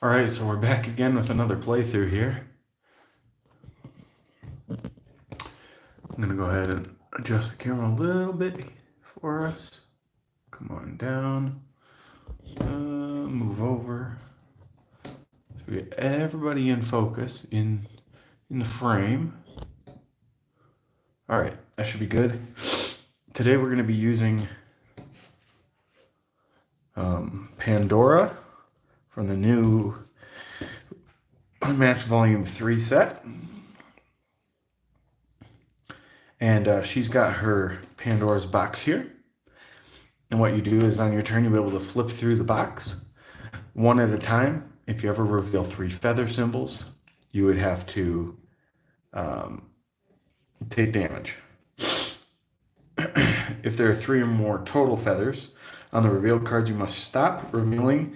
All right, so we're back again with another playthrough here. I'm gonna go ahead and adjust the camera a little bit for us. Come on down. Move over. So we get everybody in focus in the frame. All right, that should be good. Today we're gonna be using Pandora from the new Unmatched Volume 3 set. And she's got her Pandora's box here. And what you do is on your turn, you'll be able to flip through the box one at a time. If you ever reveal 3 feather symbols, you would have to take damage. If there are 3 or more total feathers on the revealed cards, you must stop revealing.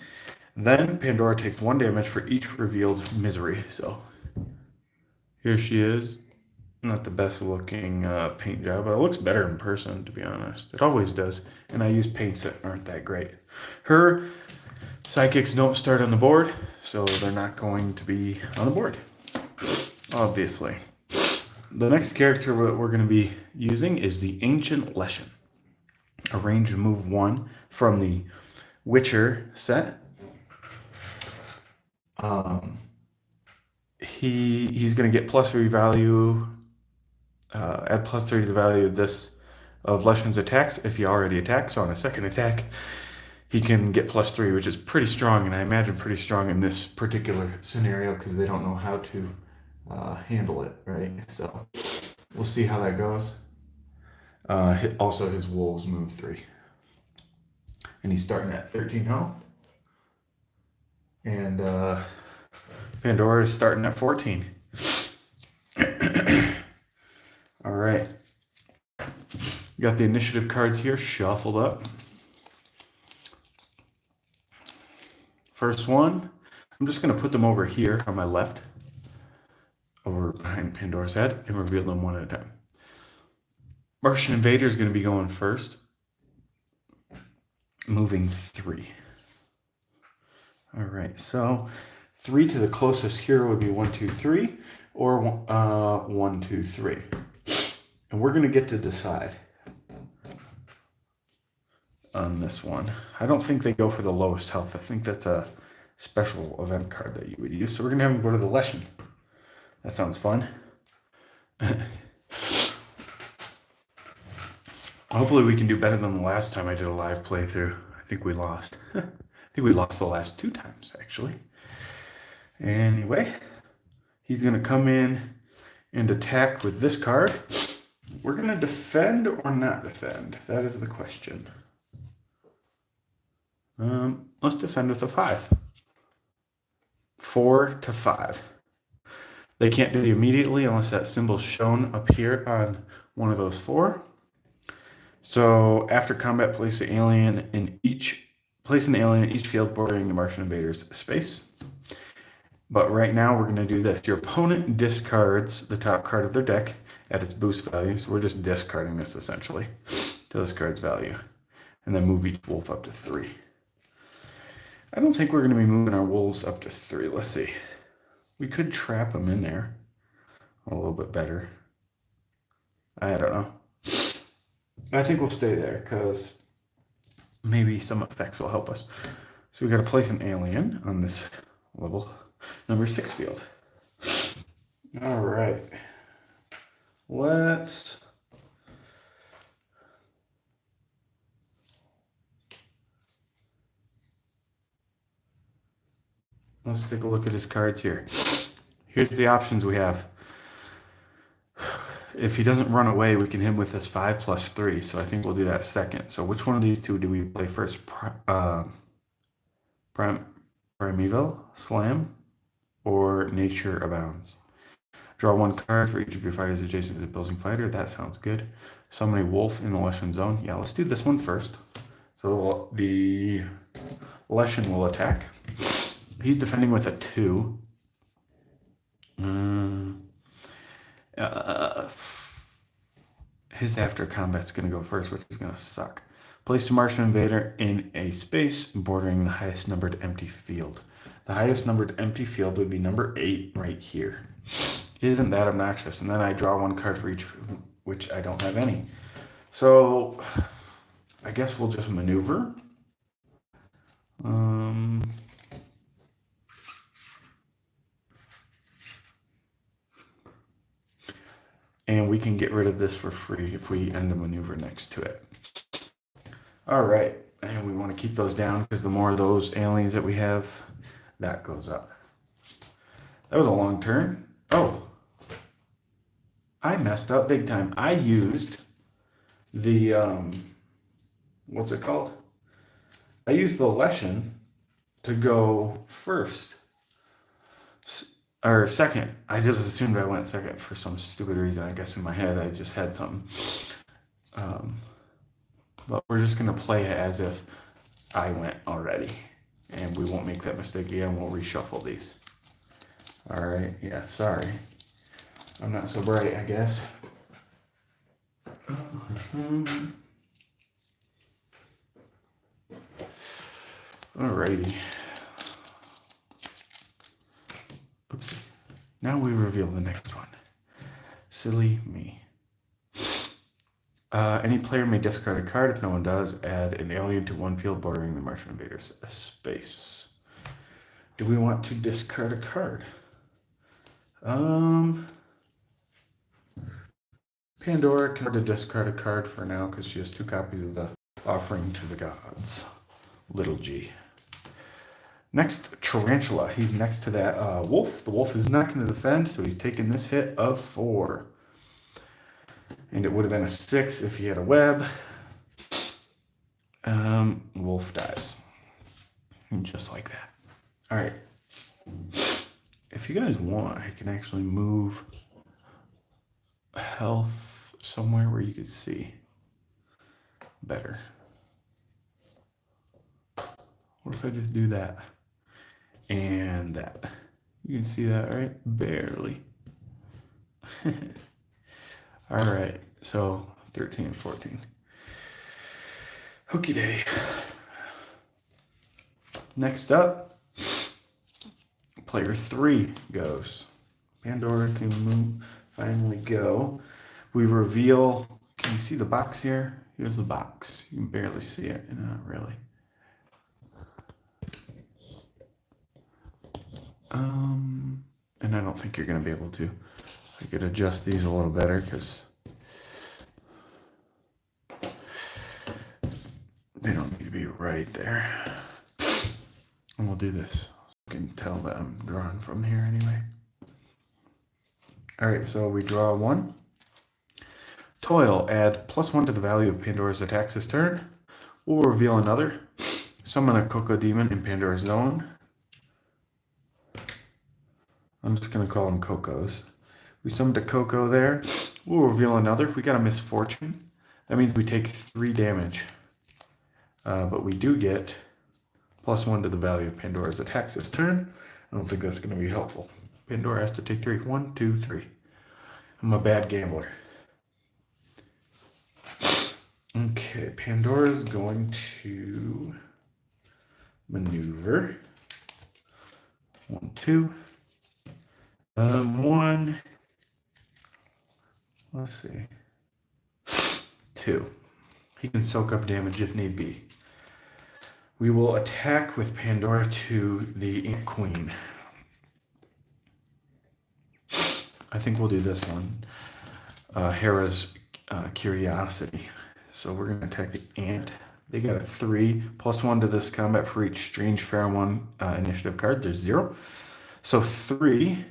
Then Pandora takes 1 damage for each revealed misery. So here she is. Not the best looking paint job, but it looks better in person, to be honest. It always does. And I use paints that aren't that great. Her psychics don't start on the board, so they're not going to be on the board, obviously. The next character we're going to be using is the Ancient Leshen, a range move 1 from the Witcher set. He's going to get +3 value. Add +3 to the value of Leshen's attacks if he already attacks. So on a second attack, he can get +3, which is pretty strong, and I imagine pretty strong in this particular scenario because they don't know how to handle it, right? So we'll see how that goes. Also, his wolves move 3. And he's starting at 13 health. And Pandora is starting at 14. All right. Got the initiative cards here shuffled up. First one, I'm just going to put them over here on my left, over behind Pandora's head, and reveal them one at a time. Martian invader is going to be going first, moving 3. All right, so 3 to the closest hero would be 1, 2, 3, or 1, 2, 3. And we're going to get to decide on this one. I don't think they go for the lowest health. I think that's a special event card that you would use. So we're going to have them go to the Leshen. That sounds fun. Hopefully we can do better than the last time I did a live playthrough. I think we lost. I think we lost the last 2 times, actually. Anyway, he's going to come in and attack with this card. We're going to defend or not defend? That is the question. Let's defend with a 5. 4 to 5. They can't do the immediately unless that symbol's shown up here on one of those 4. So after combat, place an alien in each field bordering the Martian invader's space. But right now we're going to do this. Your opponent discards the top card of their deck at its boost value. So we're just discarding this essentially to this card's value. And then move each wolf up to 3. I don't think we're going to be moving our wolves up to 3. Let's see. We could trap them in there a little bit better. I don't know. I think we'll stay there because maybe some effects will help us. So we got to place an alien on this level number 6 field. All right. Let's take a look at his cards here. Here's the options we have. If he doesn't run away, we can hit him with this 5 + 3. So I think we'll do that second. So which one of these 2 do we play first? Primeval Slam or Nature Abounds? Draw 1 card for each of your fighters adjacent to the opposing fighter. That sounds good. Summon a wolf in the Leshen zone. Yeah, let's do this one first. So the Leshen will attack. He's defending with a 2. His after combat's going to go first, which is going to suck. Place the Martian invader in a space bordering the highest numbered empty field. The highest numbered empty field would be number 8 right here. Isn't that obnoxious? And then I draw 1 card for each, which I don't have any. So I guess we'll just maneuver. And we can get rid of this for free if we end a maneuver next to it. All right, and we want to keep those down because the more of those aliens that we have, that goes up. That was a long turn. Oh, I messed up big time. I used the, what's it called? I used the Leshen to go first. Or second. I just assumed I went second for some stupid reason. I guess in my head I just had something. But we're just going to play it as if I went already. And we won't make that mistake again. We'll reshuffle these. All right. Yeah, sorry. I'm not so bright, I guess. Alrighty. Oopsie. Now we reveal the next one. Silly me. Any player may discard a card. If no one does, add an alien to one field bordering the Martian invader's space. Do we want to discard a card? Pandora can discard a card for now because she has 2 copies of the Offering to the Gods. Little G. Next, Tarantula. He's next to that wolf. The wolf is not going to defend, so he's taking this hit of 4. And it would have been a 6 if he had a web. Wolf dies. And just like that. All right. If you guys want, I can actually move health somewhere where you can see better. What if I just do that? And that. You can see that, right? Barely. All right, so 13 and 14. Hooky day. Next up, player 3 goes. Pandora can finally go. We reveal, can you see the box here? Here's the box. You can barely see it, not really. And I don't think you're going to be able to. I could adjust these a little better because they don't need to be right there. And we'll do this. You can tell that I'm drawing from here anyway. All right, so we draw 1. Toil, add +1 to the value of Pandora's attacks this turn. We'll reveal another. Summon a Coco Demon in Pandora's zone. I'm just going to call them Cocos. We summoned a Coco there. We'll reveal another. We got a Misfortune. That means we take 3 damage. But we do get +1 to the value of Pandora's attacks this turn. I don't think that's going to be helpful. Pandora has to take 3. 1, 2, 3. I'm a bad gambler. Okay, Pandora's going to maneuver. 1, 2. 1. Let's see. 2. He can soak up damage if need be. We will attack with Pandora to the Ink Queen. I think we'll do this one. Hera's Curiosity. So we're going to attack the Ant. They got a 3 +1 to this combat for each Strange Pheromone initiative card. There's 0. So 3.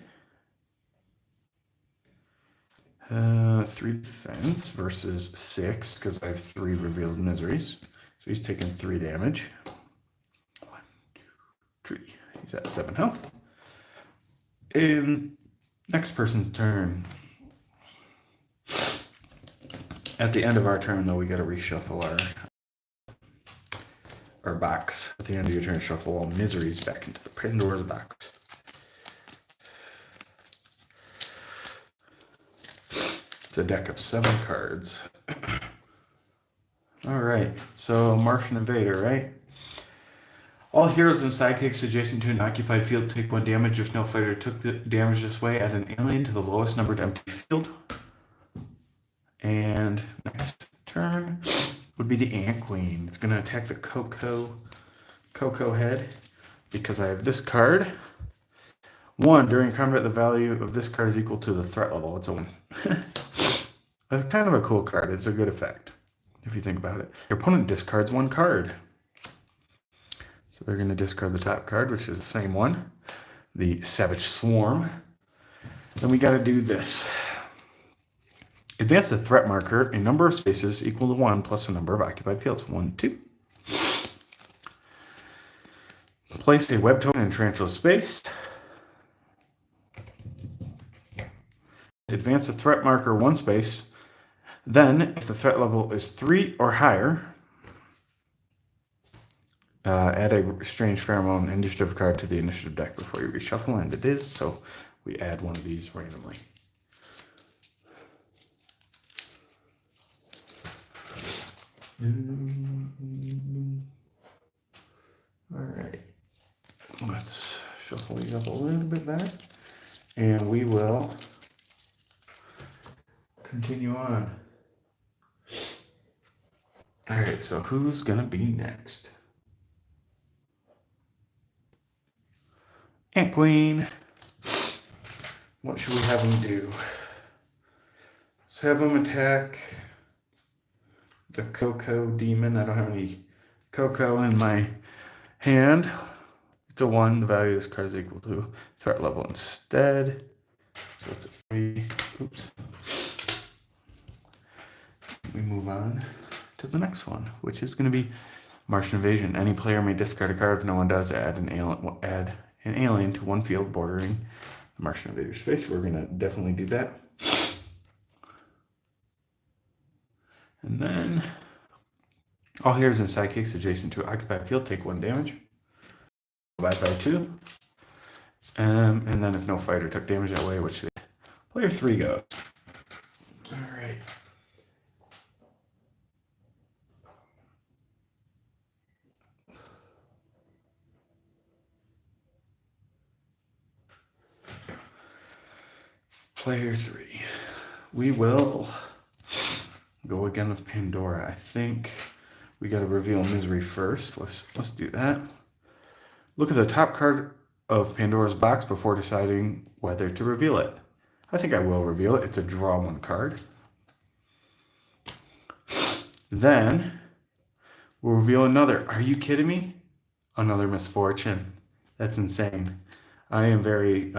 3 defense versus 6 because I have 3 revealed miseries. So he's taking 3 damage. 1, 2, 3. He's at 7 health. And next person's turn. At the end of our turn, though, we got to reshuffle our box. At the end of your turn, shuffle all miseries back into the Pandora's box. It's a deck of 7 cards. All right, so Martian Invader, right? All heroes and sidekicks adjacent to an occupied field take 1 damage. If no fighter took the damage this way, add an alien to the lowest numbered empty field. And next turn would be the Ant Queen. It's going to attack the Coco head because I have this card. 1, during combat, the value of this card is equal to the threat level. It's a 1. That's kind of a cool card. It's a good effect, if you think about it. Your opponent discards 1 card. So they're going to discard the top card, which is the same one, the Savage Swarm. Then we got to do this. Advance the threat marker a number of spaces equal to 1 plus a number of occupied fields. 1, 2. Place a web token in tarantula space. Advance the threat marker 1 space. Then, if the threat level is 3 or higher, add a strange pheromone initiative card to the initiative deck before you reshuffle, and it is, so we add one of these randomly. Alright, let's shuffle these up a little bit back, and we will continue on. Alright, so who's gonna be next? Ant Queen. What should we have him do? Let's have him attack the Coco Demon. I don't have any Coco in my hand. It's a 1. The value of this card is equal to threat level instead. So it's a 3. Oops. We move on to the next one, which is going to be Martian Invasion. Any player may discard a card. If no one does, add an alien to 1 field bordering the Martian Invader space. We're going to definitely do that. And then all heroes and sidekicks adjacent to occupied field take 1 damage. Divide by 2. And then if no fighter took damage that way, which player 3 goes. All right. Player 3. We will go again with Pandora. I think we got to reveal Misery first. Let's do that. Look at the top card of Pandora's box before deciding whether to reveal it. I think I will reveal it. It's a draw 1 card. Then we'll reveal another. Are you kidding me? Another Misfortune. That's insane. I am very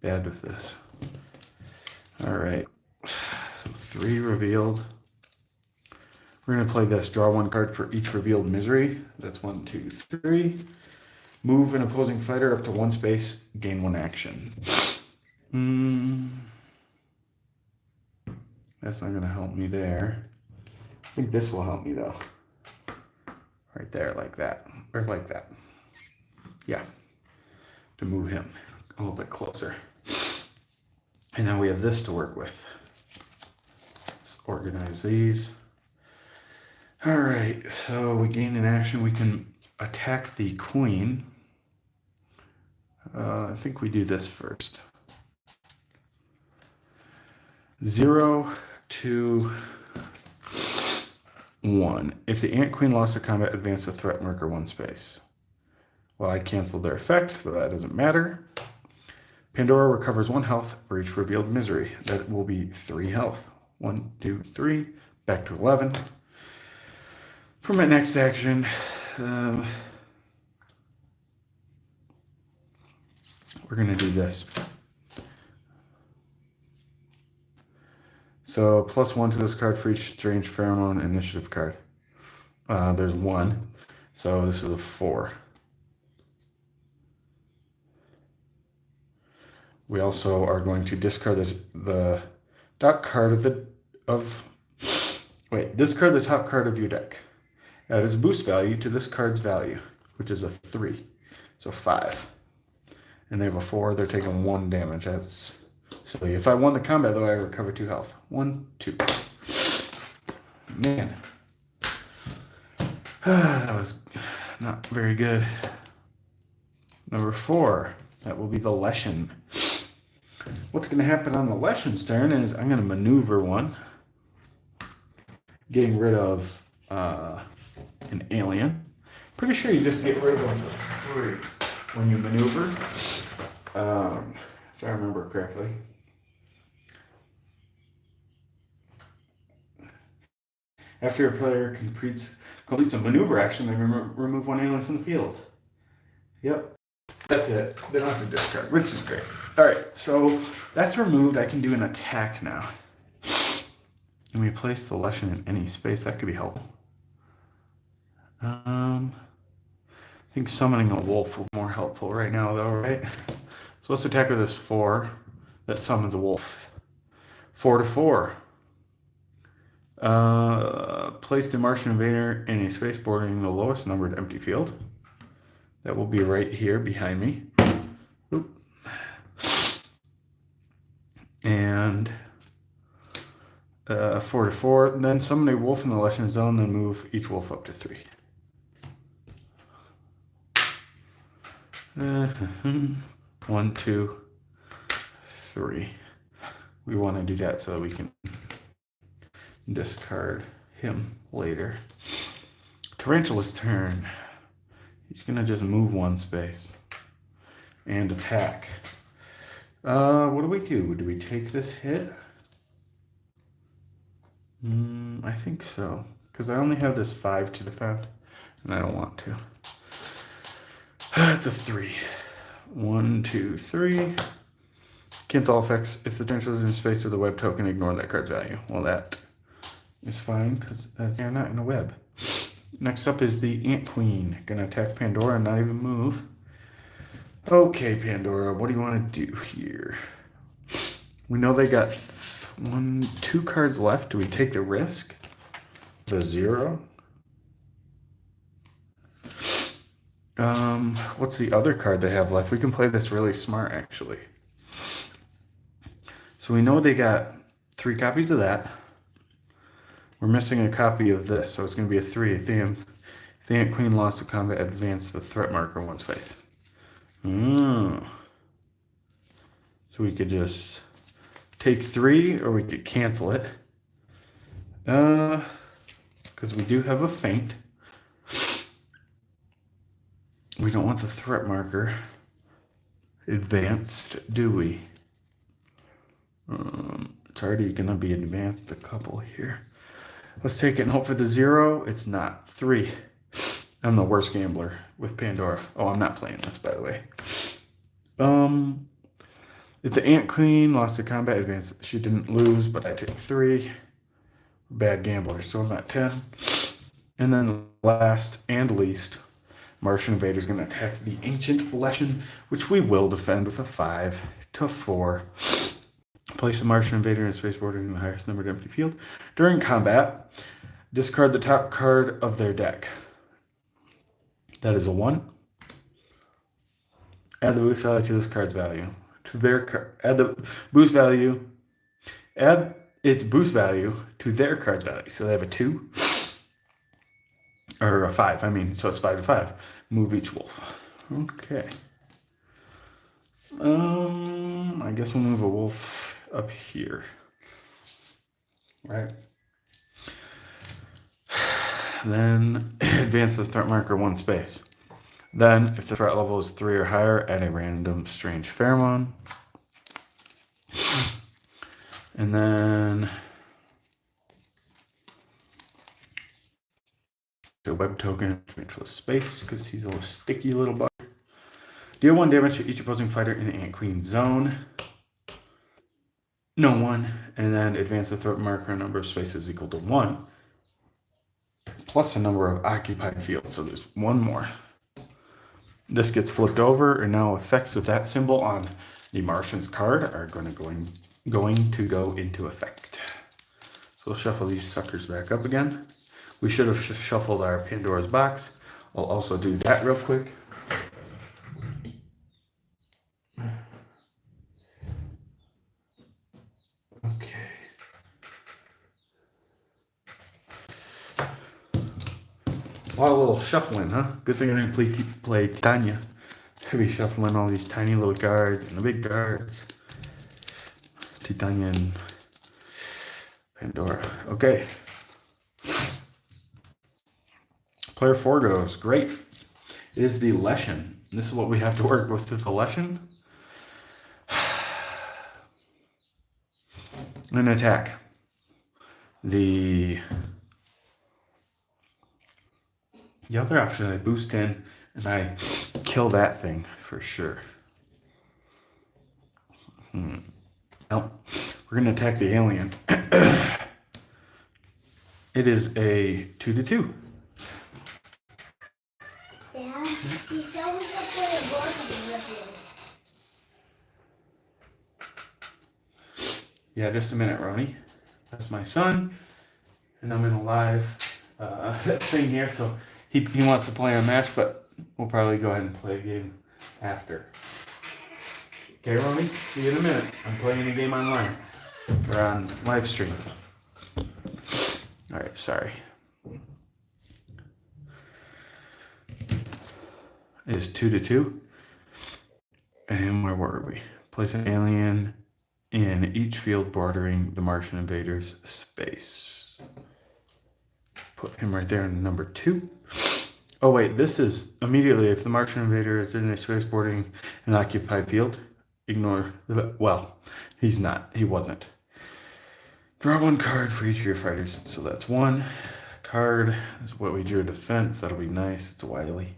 bad with this. All right, so 3 revealed. We're going to play this. Draw 1 card for each revealed Misery. That's 1, 2, 3. Move an opposing fighter up to 1 space. Gain 1 action. That's not going to help me there. I think this will help me though. Right there, like that. Or like that. Yeah. To move him a little bit closer. And now we have this to work with. Let's organize these. All right, so we gain an action. We can attack the Queen. I think we do this first. 0, 2, 1. If the Ant Queen lost to combat, advance the threat marker 1 space. Well, I canceled their effect, so that doesn't matter. Pandora recovers 1 health for each revealed Misery. That will be 3 health. 1, 2, 3. Back to 11. For my next action, we're going to do this. So +1 to this card for each strange pheromone initiative card. There's 1. So this is a 4. We also are going to discard the top card discard the top card of your deck. Add its boost value to this card's value, which is a 3. So 5. And they have a 4, they're taking 1 damage. That's silly. If I won the combat though, I recover 2 health. 1, 2. Man. That was not very good. Number 4, that will be the Leshen. What's going to happen on the Leshen's turn is I'm going to maneuver one, getting rid of an alien. Pretty sure you just get rid of them for free when you maneuver, if I remember correctly. After a player completes a maneuver action, they remove one alien from the field. Yep, that's it. They don't have to discard, which is great. All right, so that's removed. I can do an attack now. And we place the Leshen in any space. That could be helpful. I think summoning a wolf would be more helpful right now, though, right? So let's attack with this 4 that summons a wolf. 4/4. Place the Martian invader in a space bordering the lowest numbered empty field. That will be right here behind me. Oop. And 4/4. Then summon a wolf in the Leshen zone, then move each wolf up to 3. 1, 2, 3. We want to do that so that we can discard him later. Tarantula's turn. He's going to just move one space and attack. What do we do? Do we take this hit? I think so, because I only have this 5 to defend, and I don't want to. It's a 3. 1, 2, 3. Cancel all effects. If the tarantula is in space with a web token, ignore that card's value. Well, that is fine, because they're not in a web. Next up is the Ant Queen. Gonna attack Pandora and not even move. Okay, Pandora, what do you want to do here? We know they got 2 cards left. Do we take the risk? The 0? What's the other card they have left? We can play this really smart, actually. So we know they got 3 copies of that. We're missing a copy of this, so it's going to be a 3. If the Ant Queen lost to combat, advance the threat marker 1 space. So we could just take 3, or we could cancel it. Because we do have a feint. We don't want the threat marker advanced, do we? It's already going to be advanced a couple here. Let's take it and hope for the 0. It's not. 3. I'm the worst gambler with Pandora. Oh, I'm not playing this, by the way. If the Ant Queen lost to combat advance, she didn't lose, but I take 3. Bad gambler, so I'm at 10. And then last and least, Martian invader is going to attack the Ancient Leshen, which we will defend with a 5/4. Place the Martian invader in a space bordering the highest numbered empty field. During combat, discard the top card of their deck. That is a 1. Add the boost value to this card's value. Add its boost value to their card's value. So they have a 2. Or a 5, I mean. So it's 5/5. Move each wolf. Okay. I guess we'll move a wolf up here. Right. Then advance the threat marker 1 space. Then, if the threat level is 3 or higher, add a random strange pheromone. And then the web token into space because he's a little sticky little bug. Deal 1 damage to each opposing fighter in the Ant Queen zone. No 1. And then advance the threat marker number of spaces equal to 1. Plus the number of occupied fields. So there's 1 more. This gets flipped over, and now effects with that symbol on the Martian's card are going to go into effect. So we'll shuffle these suckers back up again. We should have shuffled our Pandora's box. I'll also do that real quick. Okay. While shuffling, huh? Good thing I didn't play Titania. I'd be shuffling all these tiny little cards and the big cards. Titania and Pandora. Okay. Player 4 goes. Great. It is the Leshen. This is what we have to work with the Leshen. An attack. The other option, I boost in and I kill that thing for sure. Nope. We're going to attack the alien. It is a 2/2. Dad, you said we could play a board game with you. Yeah, just a minute, Roni. That's my son, and I'm in a live thing here, so he wants to play a match, but we'll probably go ahead and play a game after. Okay, Roni, see you in a minute. I'm playing a game online, or on live stream. All right, sorry. It is 2/2. And where were we? Place an alien in each field bordering the Martian invader's space. Put him right there in number 2. Oh wait, this is immediately if the Martian invader is in a space bordering an occupied field, ignore the, well, he's not, he wasn't. Draw 1 card for each of your fighters. So that's 1 card. That's what we drew a defense. That'll be nice. It's a Wily.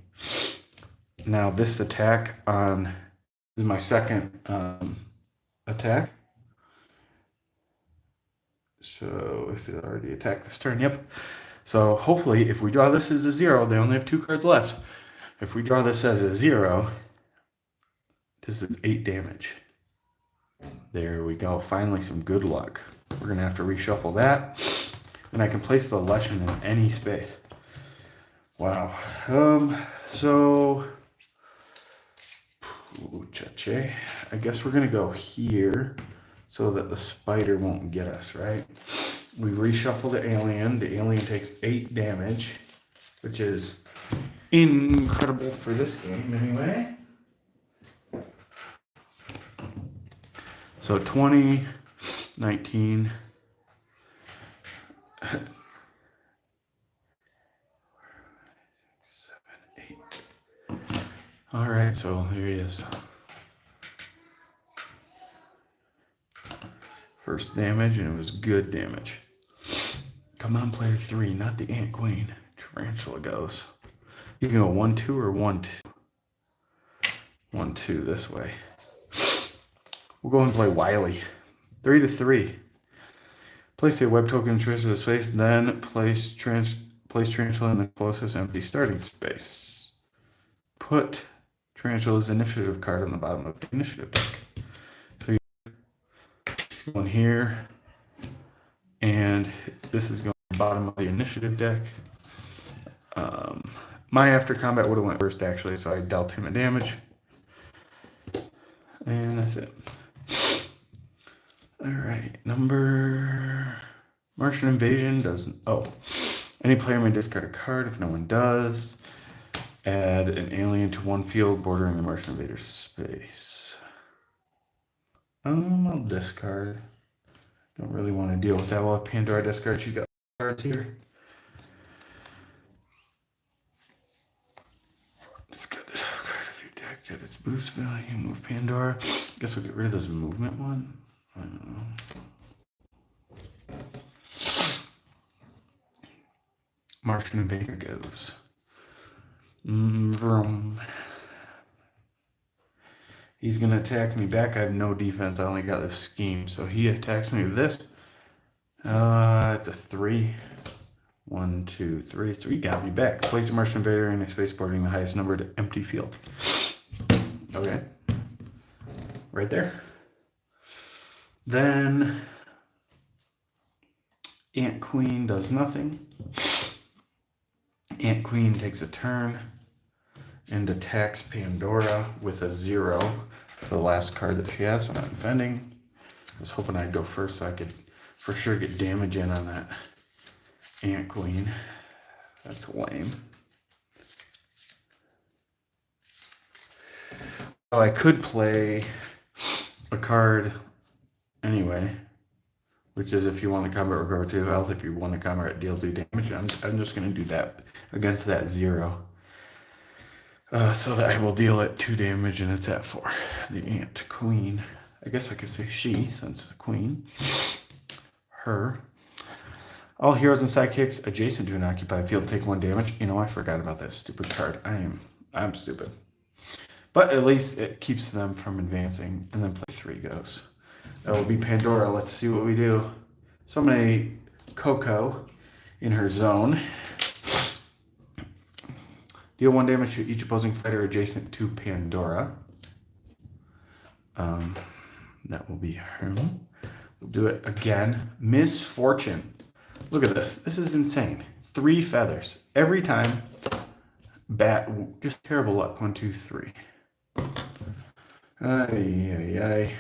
Now this attack on, this is my second attack. So if it already attacked this turn, yep. So hopefully if we draw this as a 0, they only have 2 cards left. If we draw this as a 0, this is 8 damage. There we go. Finally some good luck. We're going to have to reshuffle that. And I can place the Leshen in any space. Wow. So I guess we're going to go here so that the spider won't get us, right? We reshuffle the alien. The alien takes 8 damage, which is incredible for this game anyway. So 20, 19. All right, so here he is. First damage, and it was good damage. Come on, player 3, not the Ant Queen. Tarantula goes. You can go 1-2 or 1-2. 1-2 this way. We'll go and play Wily. 3/3. Place a web token in choice of the space, then place Tarantula in the closest empty starting space. Put Tarantula's initiative card on the bottom of the initiative deck. So he's going here, and this is going to the bottom of the initiative deck. My after combat would have went first actually, so I dealt him a damage. And that's it. Alright, number... Martian invasion doesn't... Oh. Any player may discard a card if no one does. Add an alien to 1 field bordering the Martian invader's space. I'll discard. Don't really want to deal with that. Well, if Pandora discards, you got cards here. Discard the top card of your deck at its boost value. Move Pandora. Guess we'll get rid of this movement one. I don't know. Martian invader goes. Vroom. He's gonna attack me back. I have no defense. I only got this scheme. So he attacks me with this. It's a 3. 1, 2, 3. So he got me back. Place a Martian invader in a space bordering the highest numbered empty field. Okay. Right there. Then Ant Queen does nothing. Ant Queen takes a turn and attacks Pandora with a 0 for the last card that she has, so I'm not defending. I was hoping I'd go first so I could for sure get damage in on that Ant Queen. That's lame. I could play a card anyway, which is if you want the combat recover 2 health, if you want the combat deal 2 damage. I'm just going to do that against that 0. So that I will deal it 2 damage and it's at 4. The ant queen. I guess I could say she since it's a queen. Her. All heroes and sidekicks adjacent to an occupied field take 1 damage. You know, I forgot about that stupid card. I'm stupid. But at least it keeps them from advancing. And then play 3 goes. That will be Pandora. Let's see what we do. So I'm going to Coco in her zone. Deal 1 damage to each opposing fighter adjacent to Pandora. That will be her. We'll do it again. Misfortune. Look at this. This is insane. 3 feathers. Every time. Just terrible luck. 1, 2, 3. Ay.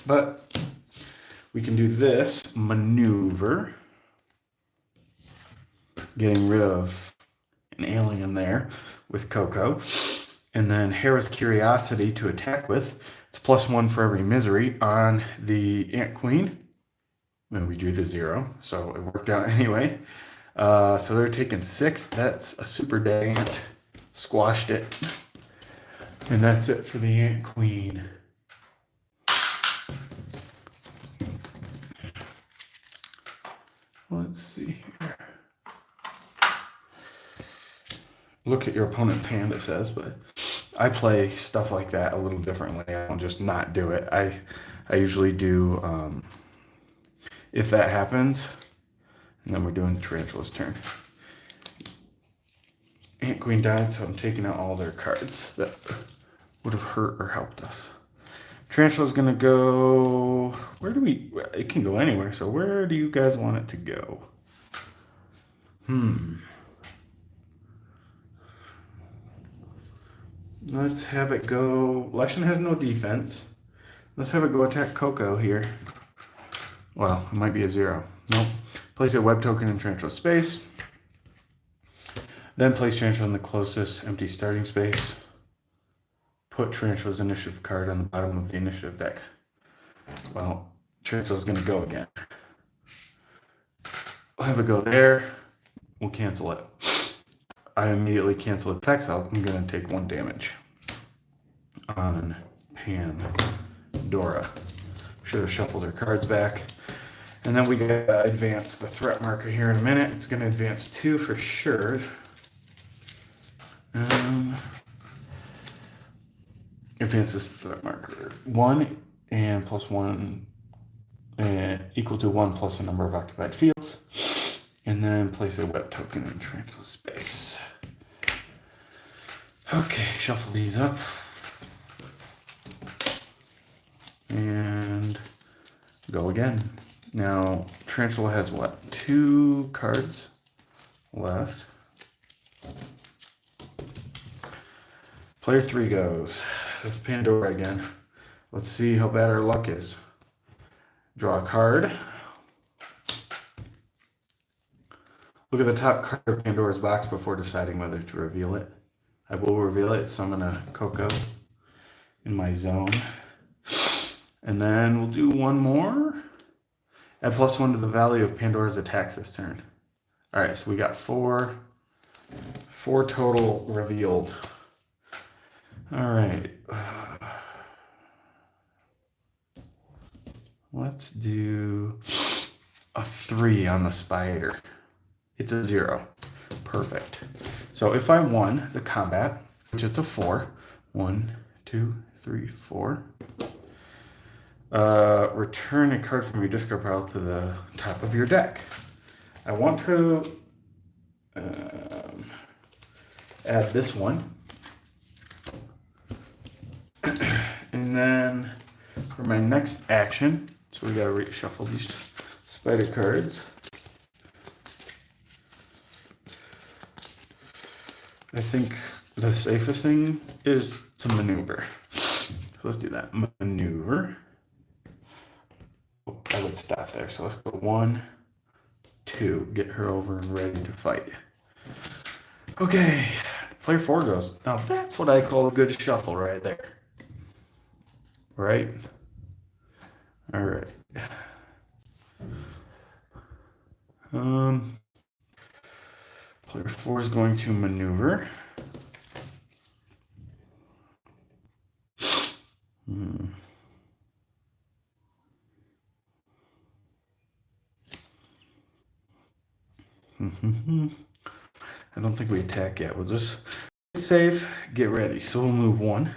But we can do this maneuver. Getting rid of an alien there with Coco. And then Hera's Curiosity to attack with. It's +1 for every misery on the Ant Queen. And we drew the 0, so it worked out anyway. So they're taking 6. That's a super dead ant. Squashed it. And that's it for the Ant Queen. Let's see here. Look at your opponent's hand, it says, but I play stuff like that a little differently. I don't just not do it. I usually do, if that happens, and then we're doing Tarantula's turn. Ant Queen died, so I'm taking out all their cards that would have hurt or helped us. Tarantula's gonna go, it can go anywhere, so where do you guys want it to go? Let's have it go. Leshen has no defense. Let's have it go attack Coco here. Well, it might be a 0. Nope. Place a web token in Tarantula space. Then place Tarantula in the closest empty starting space. Put Tarantula's initiative card on the bottom of the initiative deck. Well, Tarantula's going to go again. We'll have it go there. We'll cancel it. I immediately cancel attacks out. I'm going to take 1 damage on Pandora. Should have shuffled her cards back. And then we gotta advance the threat marker here in a minute. It's going to advance 2 for sure. Advance this threat marker 1 and +1 equal to 1 plus the number of occupied fields. And then place a web token in Tarantula space. Okay, shuffle these up. And go again. Now, Tarantula has what? 2 cards left. Player 3 goes. That's Pandora again. Let's see how bad our luck is. Draw a card. Look at the top card of Pandora's box before deciding whether to reveal it. I will reveal it. Summon a Coco in my zone. And then we'll do 1 more. Add +1 to the value of Pandora's attacks this turn. All right, so we got 4 total revealed. All right. Let's do a 3 on the spider. It's a 0. Perfect. So if I won the combat, which is a 4, 1, 2, 3, 4. Return a card from your discard pile to the top of your deck. I want to add this one. And then for my next action, so we gotta reshuffle these spider cards. I think the safest thing is to maneuver. So let's do that. Maneuver. Oh, I would stop there. So let's go 1, 2. Get her over and ready to fight. Okay. Player 4 goes. Now that's what I call a good shuffle right there. right? All right. Player 4 is going to maneuver. I don't think we attack yet. We'll just save, get ready. So we'll move 1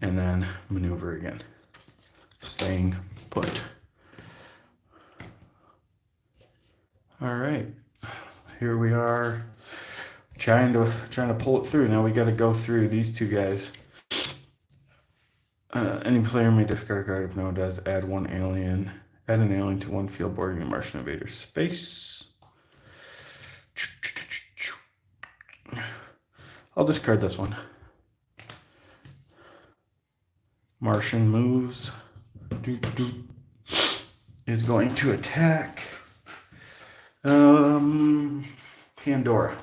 and then maneuver again. Staying put. All right. Here we are trying to pull it through. Now we got to go through these two guys. Any player may discard a card if no one does. Add an alien to one field bordering the Martian invader space. I'll discard this one. Martian moves. Is going to attack. Pandora.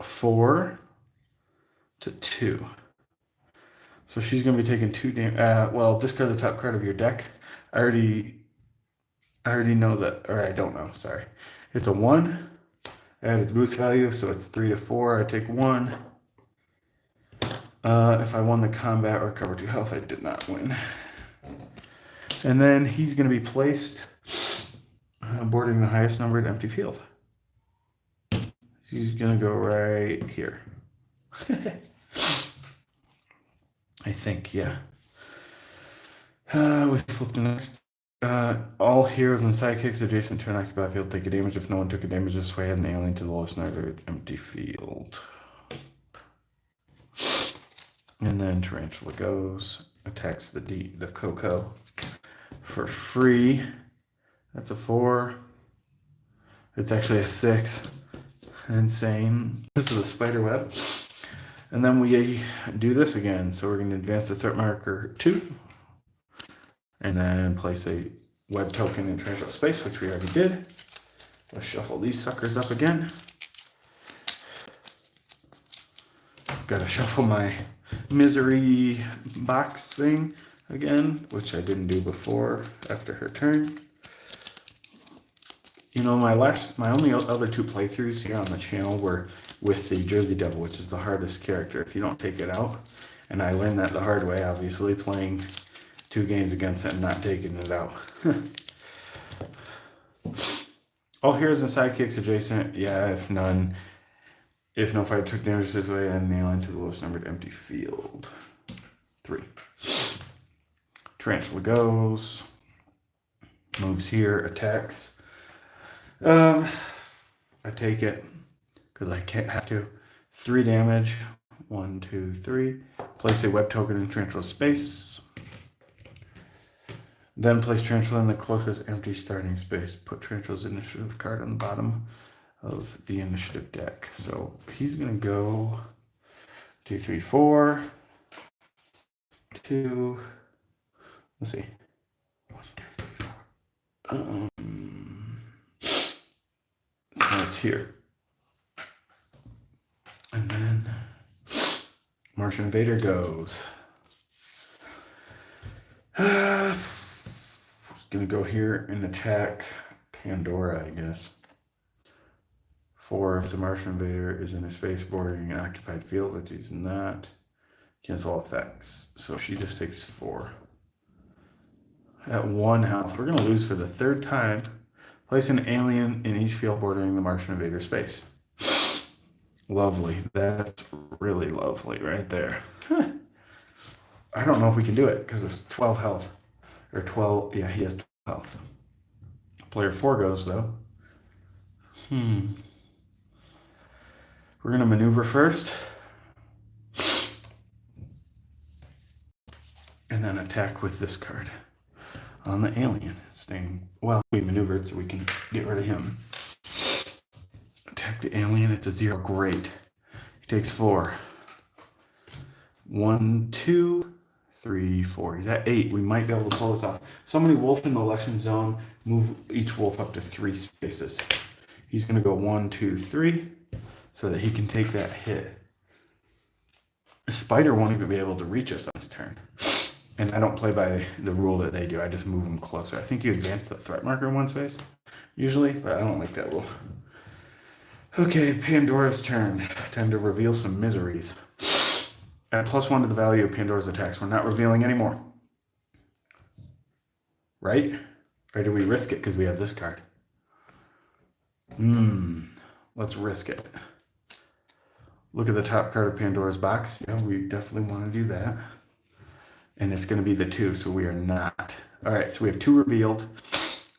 4 to 2. So she's going to be taking 2 damage. Well, discard the top card of your deck. I already know that, or I don't know, sorry. It's a 1. I added boost value, so it's 3 to 4. I take 1. If I won the combat or recover 2 health, I did not win. And then he's going to be placed boarding the highest numbered empty field. He's going to go right here. I think, yeah. We flip the next. All heroes and sidekicks adjacent to an occupied field take a damage. If no one took a damage this way, add an alien to the lowest numbered empty field. And then Tarantula goes, attacks the Coco for free. That's a 4. It's actually a 6. Insane. This is a spider web. And then we do this again. So we're going to advance the threat marker 2. And then place a web token in transport space, which we already did. Let's shuffle these suckers up again. Gotta shuffle my misery box thing again, which I didn't do before after her turn. You know, my only other 2 playthroughs here on the channel were with the Jersey Devil, which is the hardest character if you don't take it out. And I learned that the hard way, obviously, playing 2 games against it and not taking it out. All heroes and sidekicks adjacent. Yeah, if none. If no fighter took damage this way, add an alien to the lowest numbered empty field. 3. Tarantula goes. Moves here, attacks. I take it because I can't have to. 3 damage. 1, 2, 3. Place a web token in Tarantula space. Then place Tarantula in the closest empty starting space. Put Tarantula's initiative card on the bottom of the initiative deck. So he's going to go 2, 3, 4. 2. Let's see. 1, 2, 3, 4. So it's here. And then Martian invader goes. Gonna go here and attack Pandora, I guess. 4 if the Martian invader is in a space bordering an occupied field, it's using that. Cancel all effects. So she just takes 4. At 1 health, we're gonna lose for the 3rd time. Place an alien in each field bordering the Martian invader space. Lovely. That's really lovely right there. I don't know if we can do it because there's 12 health. Or 12, yeah, he has 12 health. Player 4 goes, though. We're going to maneuver first. And then attack with this card on the alien. Staying, well, we maneuvered so we can get rid of him. Attack the alien, it's a 0. Great. He takes 4. 1, 2, 3, 4. He's at 8. We might be able to pull this off. Somebody wolf in the Leshen zone. Move each wolf up to 3 spaces. He's going to go 1, 2, 3 so that he can take that hit. A spider won't even be able to reach us on this turn. And I don't play by the rule that they do. I just move them closer. I think you advance the threat marker in one space, usually, but I don't like that rule. Okay, Pandora's turn. Time to reveal some miseries. Add +1 to the value of Pandora's attacks. We're not revealing anymore. Right? Or do we risk it because we have this card? Let's risk it. Look at the top card of Pandora's box. Yeah, we definitely want to do that. And it's going to be the 2, so we are not. All right, so we have 2 revealed.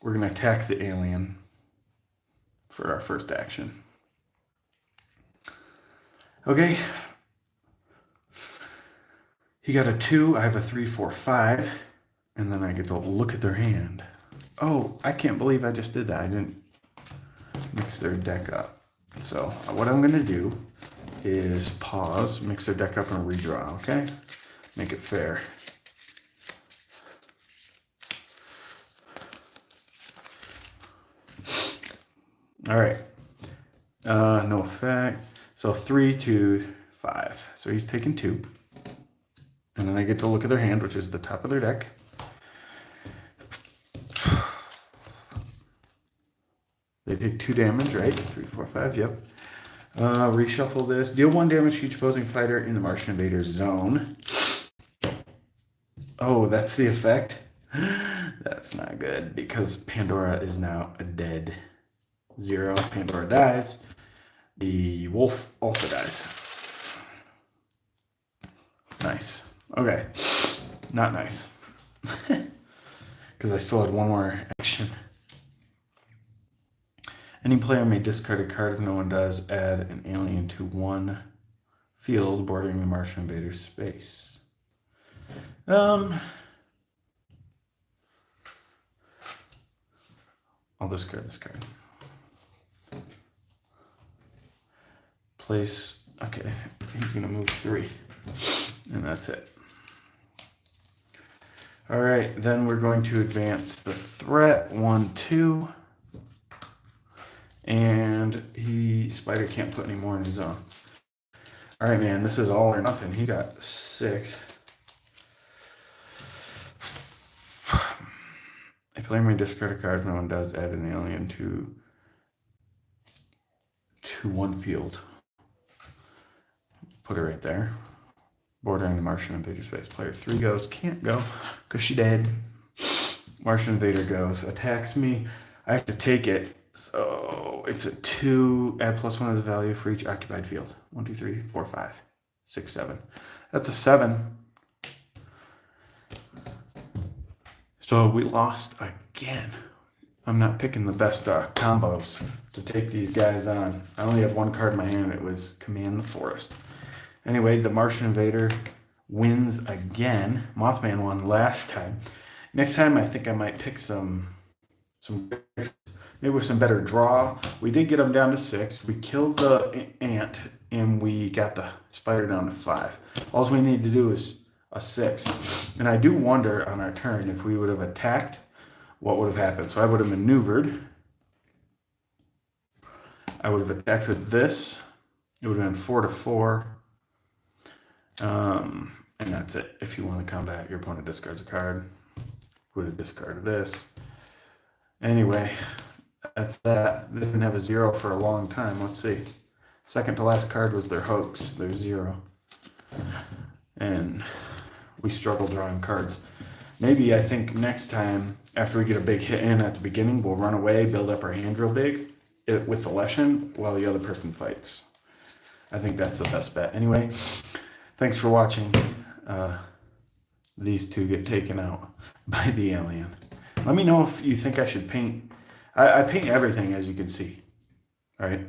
We're going to attack the alien for our first action. Okay. He got a 2. I have a 3, 4, 5. And then I get to look at their hand. Oh, I can't believe I just did that. I didn't mix their deck up. So what I'm going to do is pause, mix their deck up, and redraw, okay? Make it fair. All right. No effect. So 3, 2, 5. So he's taking 2. And then I get to look at their hand, which is the top of their deck. They take 2 damage, right? 3, 4, 5, yep. Reshuffle this. Deal 1 damage to each opposing fighter in the Martian invader zone. Oh, that's the effect? That's not good because Pandora is now dead. 0. Pandora dies. The wolf also dies. Nice. Okay. Not nice. Because I still had 1 more action. Any player may discard a card. If no one does, add an alien to 1 field bordering the Martian invader's space. I'll discard this card. Place, okay, he's gonna move 3, and that's it. All right, then we're going to advance the threat, 1, 2, and Spider can't put any more in his zone. All right, man, this is all or nothing. He got 6. A player may discard a card if no one does, add an alien to 1 field. Put it right there. Bordering the Martian invader space. Player 3 goes, can't go because she dead. Martian invader goes, attacks me. I have to take it. So it's a 2, add +1 of the value for each occupied field. 1, 2, 3, 4, 5, 6, 7. That's a 7. So we lost again. I'm not picking the best combos to take these guys on. I only have 1 card in my hand. It was Command the Forest. Anyway, the Martian invader wins again. Mothman won last time. Next time, I think I might pick some maybe with some better draw. We did get them down to 6. We killed the ant, and we got the spider down to 5. All we need to do is a 6. And I do wonder on our turn if we would have attacked, what would have happened. So I would have maneuvered. I would have attacked with this. It would have been 4 to 4. And that's it. If you want to combat, your opponent discards a card. Would have discarded this. Anyway, that's that. They didn't have a 0 for a long time. Let's see. Second to last card was their hoax. Their 0. And we struggle drawing cards. Maybe I think next time, after we get a big hit in at the beginning, we'll run away, build up our hand real big with the Leshen while the other person fights. I think that's the best bet. Anyway, thanks for watching. These 2 get taken out by the alien. Let me know if you think I should paint. I paint everything, as you can see. All right.